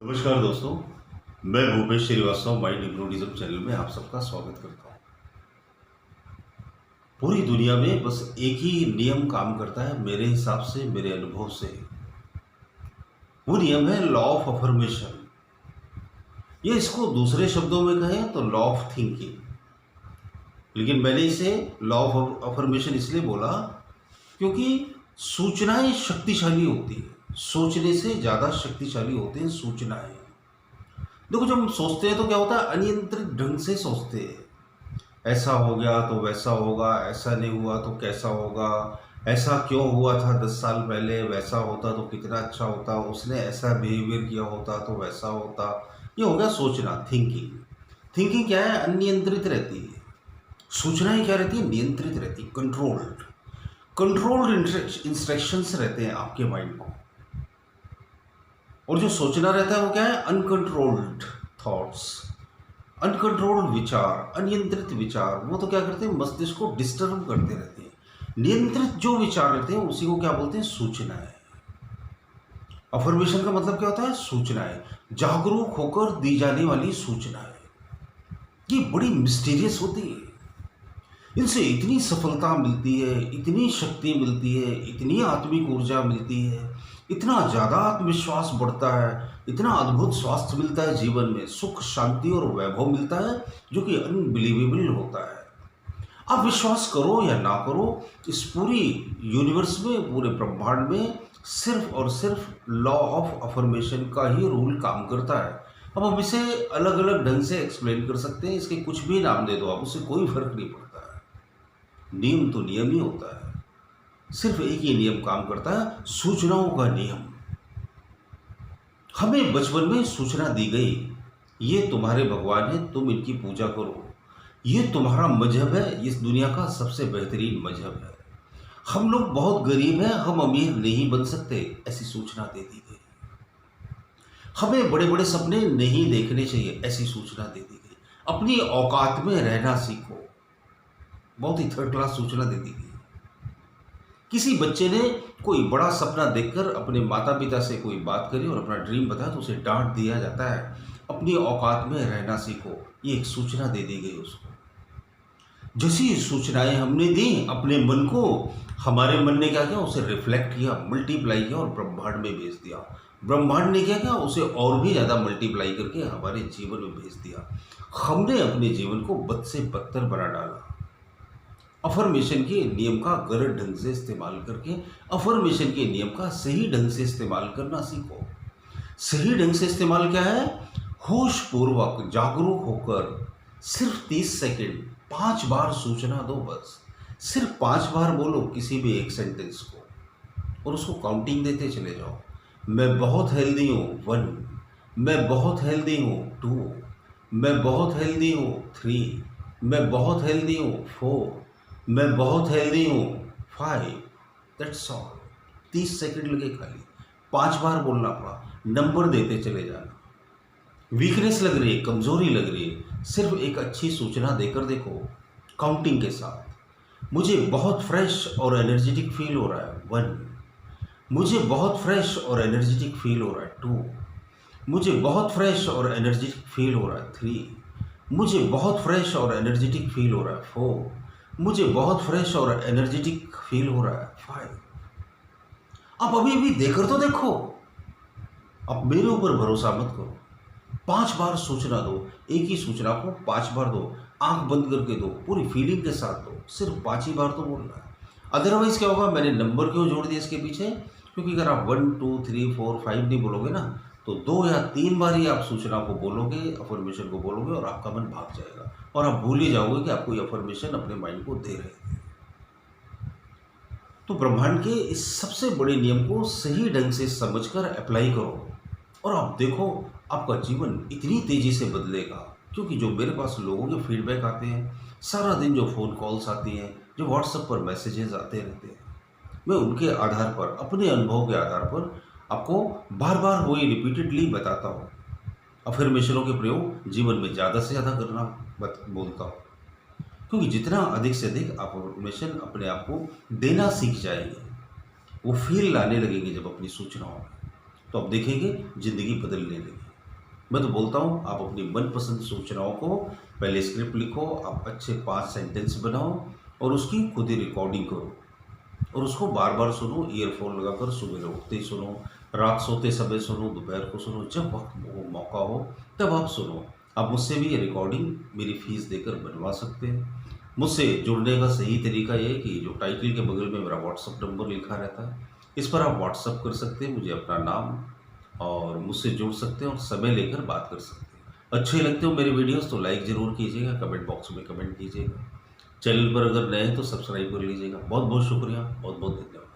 नमस्कार दोस्तों, मैं Bhupesh Shrivastava mind hypnotism channel में आप सबका स्वागत करता हूँ। पूरी दुनिया में बस एक ही नियम काम करता है मेरे हिसाब से, मेरे अनुभव से। वो नियम है लॉ ऑफ अफर्मेशन। ये इसको दूसरे शब्दों में कहें तो लॉ ऑफ थिंकिंग, लेकिन मैंने इसे लॉ ऑफ अफर्मेशन इसलिए बोला क्योंकि सूचनाएं शक्तिशाली होती है। सोचने से ज़्यादा शक्तिशाली होते हैं सूचनाएं। देखो, जब हम सोचते हैं तो क्या होता है, अनियंत्रित ढंग से सोचते हैं। ऐसा हो गया तो वैसा होगा, ऐसा नहीं हुआ तो कैसा होगा, ऐसा क्यों हुआ था 10 साल पहले, वैसा होता तो कितना अच्छा होता, उसने ऐसा बिहेवियर किया होता तो वैसा होता। ये हो गया सोचना, थिंकिंग। थिंकिंग क्या है, अनियंत्रित रहती है। सूचनाएं क्या रहती है, नियंत्रित रहती है, कंट्रोल्ड। कंट्रोल्ड इंस्ट्रक्शंस रहते हैं आपके माइंड को। और जो सोचना रहता है वो क्या है, अनकंट्रोल्ड थॉट्स, अनकंट्रोल्ड विचार, अनियंत्रित विचार। वो तो क्या करते हैं, मस्तिष्क को डिस्टर्ब करते रहते हैं। नियंत्रित जो विचार रहते हैं उसी को क्या बोलते हैं, सूचनाएं। अफर्मेशन का मतलब क्या होता है, सूचनाएं, जागरूक होकर दी जाने वाली सूचनाएं। ये बड़ी मिस्टीरियस होती है। इनसे इतनी सफलता मिलती है, इतनी शक्ति मिलती है, इतनी आत्मिक ऊर्जा मिलती है, इतना ज़्यादा आत्मविश्वास बढ़ता है, इतना अद्भुत स्वास्थ्य मिलता है जीवन में, सुख, शांति और वैभव मिलता है जो कि अनबिलीवेबल होता है। आप विश्वास करो या ना करो, इस पूरी यूनिवर्स में, पूरे ब्रह्मांड में सिर्फ और सिर्फ लॉ ऑफ अफर्मेशन का ही रूल काम करता है। अब हम इसे अलग अलग ढंग से एक्सप्लेन कर सकते हैं, इसके कुछ भी नाम दे दो आप, उससे कोई फर्क नहीं पड़ता है। नियम तो नियम ही होता है। सिर्फ एक ही नियम काम करता है, सूचनाओं का नियम। हमें बचपन में सूचना दी गई, ये तुम्हारे भगवान है, तुम इनकी पूजा करो, ये तुम्हारा मजहब है, इस दुनिया का सबसे बेहतरीन मजहब है। हम लोग बहुत गरीब हैं, हम अमीर नहीं बन सकते, ऐसी सूचना दे दी गई। हमें बड़े बड़े सपने नहीं देखने चाहिए, ऐसी सूचना दे दी गई। अपनी औकात में रहना सीखो, बहुत ही थर्ड क्लास सूचना दे दी गई। किसी बच्चे ने कोई बड़ा सपना देखकर अपने माता पिता से कोई बात करी और अपना ड्रीम बताया तो उसे डांट दिया जाता है। अपनी औकात में रहना सीखो, ये एक सूचना दे दी गई उसको। जैसी सूचनाएं हमने दी अपने मन को, हमारे मन ने क्या किया, उसे रिफ्लेक्ट किया, मल्टीप्लाई किया और ब्रह्मांड में भेज दिया। ब्रह्मांड ने क्या किया, उसे और भी ज़्यादा मल्टीप्लाई करके हमारे जीवन में भेज दिया। हमने अपने जीवन को बद से बदतर बना डाला। अफर्मेशन के नियम का गलत ढंग से इस्तेमाल करके अफर्मेशन के नियम का सही ढंग से इस्तेमाल करना सीखो। सही ढंग से इस्तेमाल क्या है, होश पूर्वक जागरूक होकर सिर्फ 30 सेकंड 5 बार सूचना दो। बस सिर्फ 5 बार बोलो किसी भी एक सेंटेंस को और उसको काउंटिंग देते चले जाओ। मैं बहुत हेल्दी हूँ 1, मैं बहुत हेल्दी हूँ 2, मैं बहुत हेल्दी हूँ 3, मैं बहुत हेल्दी हूँ 4, मैं बहुत हेल्दी हूँ 5। That's all. 30 सेकंड लगे खाली, 5 बार बोलना पड़ा, नंबर देते चले जाना। वीकनेस लग रही है, कमजोरी लग रही है, सिर्फ एक अच्छी सूचना देकर देखो काउंटिंग के साथ। मुझे बहुत फ्रेश और एनर्जेटिक फील हो रहा है 1, मुझे बहुत फ्रेश और एनर्जेटिक फील हो रहा है 2, मुझे बहुत फ्रेश और एनर्जेटिक फील हो रहा है 3, मुझे बहुत फ्रेश और एनर्जेटिक फील हो रहा है 4, मुझे बहुत फ्रेश और एनर्जेटिक फील हो रहा है 5। आप अभी भी देकर तो देखो, अब मेरे ऊपर भरोसा मत करो। 5 बार सूचना दो, एक ही सूचना को 5 बार दो, आंख बंद करके दो, पूरी फीलिंग के साथ दो, सिर्फ 5 ही बार तो बोलना है। अदरवाइज क्या होगा, मैंने नंबर क्यों जोड़ दिया इसके पीछे, क्योंकि अगर आप 1 2 3 4 5 नहीं बोलोगे ना, तो 2 या 3 बार ही आप सूचना को बोलोगे, अफर्मेशन को बोलोगे और आपका मन भाग जाएगा और आप भूल ही जाओगे कि आपको ये अफर्मेशन अपने माइंड को दे रहे हैं। तो ब्रह्मांड के इस सबसे बड़े नियम को सही ढंग से समझकर अप्लाई करो और आप देखो आपका जीवन इतनी तेजी से बदलेगा। क्योंकि जो मेरे पास लोगों के फीडबैक आते हैं, सारा दिन जो फ़ोन कॉल्स आती हैं, जो व्हाट्सएप पर मैसेजेस आते रहते हैं, मैं उनके आधार पर, अपने अनुभव के आधार पर आपको बार बार वही रिपीटेडली बताता हूँ। अफर्मेशनों के प्रयोग जीवन में ज़्यादा से ज़्यादा करना बोलता हूँ, क्योंकि जितना अधिक से अधिक अफर्मेशन अपने आप को देना सीख जाएंगे, वो फील लाने लगेंगे जब अपनी सूचनाओं में, तो आप देखेंगे ज़िंदगी बदलने लगेगी। मैं तो बोलता हूँ आप अपनी मनपसंद सूचनाओं को पहले स्क्रिप्ट लिखो, आप अच्छे 5 सेंटेंस बनाओ और उसकी खुद ही रिकॉर्डिंग करो और उसको बार बार सुनो, ईयरफोन लगाकर सुबह उठते ही सुनो, रात सोते समय सुनो, दोपहर को सुनो, जब वक्त हो मौका हो तब आप सुनो। आप मुझसे भी ये रिकॉर्डिंग मेरी फीस देकर बनवा सकते हैं। मुझसे जुड़ने का सही तरीका ये है कि जो टाइटल के बगल में मेरा व्हाट्सअप नंबर लिखा रहता है, इस पर आप व्हाट्सअप कर सकते हैं मुझे अपना नाम, और मुझसे जुड़ सकते हैं और समय लेकर बात कर सकते हैं। अच्छे लगते हो मेरे वीडियोस तो लाइक ज़रूर कीजिएगा, कमेंट बॉक्स में कमेंट कीजिएगा। चैनल पर अगर नए हैं तो सब्सक्राइब कर लीजिएगा। बहुत बहुत शुक्रिया, बहुत बहुत धन्यवाद।